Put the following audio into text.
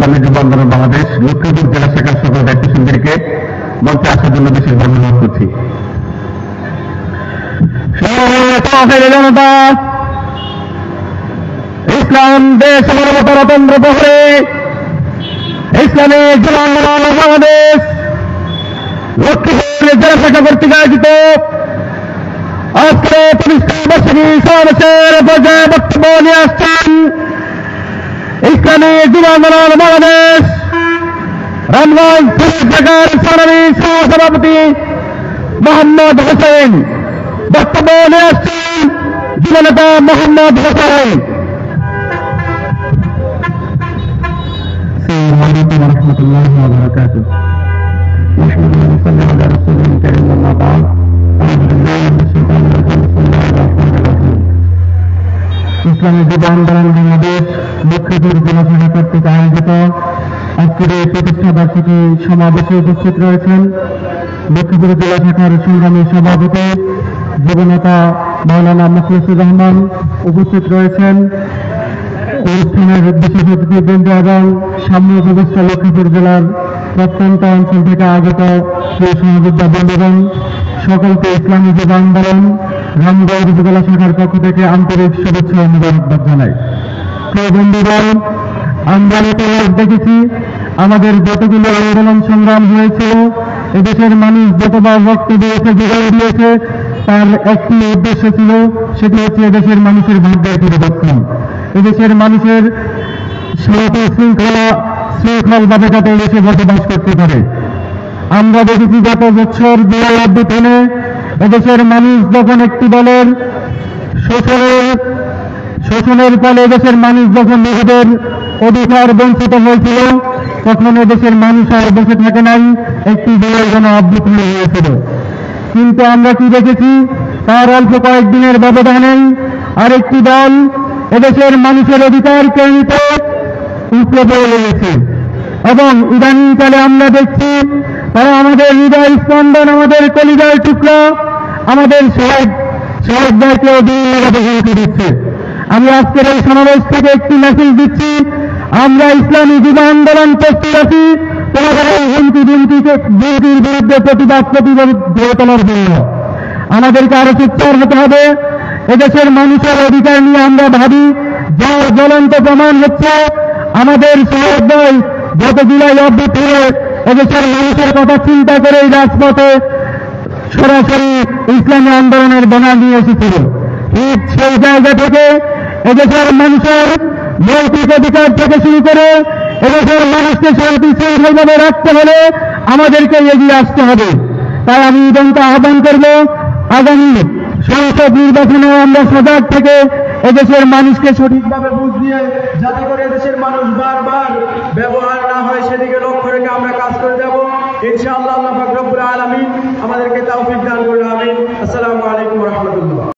ইসলামী যুব আন্দোলন বাংলাদেশ লক্ষ্মীপুর জেলা শাখার সকল দায়িত্বশীলদেরকে মঞ্চে আসার জন্য বিশেষ ধন্যবাদ করছি। ইসলাম দেশ মানবতার অতন্ত্র প্রহরে ইসলামী যুব আন্দোলন বাংলাদেশ লক্ষ্মীপুর জেলা শাখা কর্তৃক আয়োজিত আজকে 25 বার্ষিকী সমাবেশের পর্যায়ে বক্তব্য নিয়ে আসছেন ইসলামী যুব আন্দোলন বাংলাদেশ রামগঞ্জ শাখার সংগ্রামী সহসভাপতি মোহাম্মদ হোসেন। বক্তব্য নিয়ে আসছেন যুবনেতা মোহাম্মদ হোসেন। ইসলামী যুব আন্দোলন বাংলাদেশ লক্ষ্মীপুর জেলা শাখা কর্তৃক আয়োজিত আজকের এই প্রতিষ্ঠা বার্ষিকী সমাবেশে উপস্থিত রয়েছেন লক্ষ্মীপুর জেলা শাখার সংগ্রামী সভাপতি যুবনেতা মাওলানা মুখলিসুর রহমান উপস্থিত রয়েছেন। অনুষ্ঠানের বিশেষ অতিথিবৃন্দ এবং সামনে উপবিষ্ট লক্ষ্মীপুর জেলার প্রত্যন্ত অঞ্চল থেকে আগত সেই সহযোদ্ধা বন্ধুগণ, সকলকে ইসলামী যুব আন্দোলন রামগঞ্জ উপজেলা শাখার পক্ষ থেকে আন্তরিক শুভেচ্ছা ও মোবারকবাদ জানাই। প্রিয় বন্ধুগণ, আমরা ইতিহাস দেখেছি আমাদের যতগুলো আন্দোলন সংগ্রাম হয়েছিল, এদেশের মানুষ যতবার রক্ত দিয়েছে, জীবন দিয়েছে, তার একটি উদ্দেশ্য ছিল, সেটি হচ্ছে এদেশের মানুষের ভাগ্যের পরিবর্তন, এদেশের মানুষের শান্তি শৃঙ্খলভাবে যাতে এদেশে বসবাস করতে পারে। আমরা দেখেছি গত বছর 2018 এদেশের মানুষ যখন একটি দলের শোষণের ফলে এদেশের মানুষ যখন নিজেদের অধিকার বঞ্চিত হয়েছিল, তখন এদেশের মানুষ আর বসে থাকে নাই, একটি দলের জন্য অভ্যুত্থান হয়েছিল। কিন্তু আমরা কি দেখেছি, তার অল্প কয়েকদিনের ব্যবধানেই আরেকটি দল এদেশের মানুষের অধিকার কেন্দ্রিত উপরে পড়ে লেগেছে এবং ইদানিংকালে আমরা দেখছি তারা আমাদের হৃদয় স্পন্দন, আমাদের কলিজার টুকরা, আমাদের শহীদদেরকেও বিভিন্নভাবে হুমকি দিচ্ছে। আমি আজকের এই সমাবেশ থেকে একটি মেসেজ দিচ্ছি, আমরা ইসলামী যুব আন্দোলন প্রস্তুত আছি তোমাদের এই হুমকির বিরুদ্ধে প্রতিবাদ গড়ে তোলার জন্য। আমাদেরকে আরো সোচ্চার হতে হবে। এদেশের মানুষের অধিকার নিয়ে আমরা ভাবি, যার জ্বলন্ত প্রমাণ হচ্ছে আমাদের শহীদদের গত জুলাই অভ্যুত্থানে এদেশের মানুষের কথা চিন্তা করে এই রাজপথে সরাসরি ইসলামী আন্দোলনের ব্যানার নিয়ে এসেছিল। ঠিক সেই জায়গা থেকে এদেশের মানুষের মৌলিক অধিকার থেকে শুরু করে এদেশের মানুষকে শান্তি শৃঙ্খলভাবে রাখতে হলে আমাদেরকে এগিয়ে আসতে হবে। তাই আমি ইদানকে আহ্বান করব, আগামী সংসদ নির্বাচনে আমরা সজাগ থেকে এদেশের মানুষকে সঠিকভাবে বুঝ দিয়ে যাতে করে এদেশের মানুষ বারবার ব্যবহার না হয় সেদিকে লক্ষ্য রেখে আমরা কাজ করে যাব। ইনশাআল্লাহ আল্লাহ পাক রব্বুল আলামিন আমাদেরকে তৌফিক দান করুন।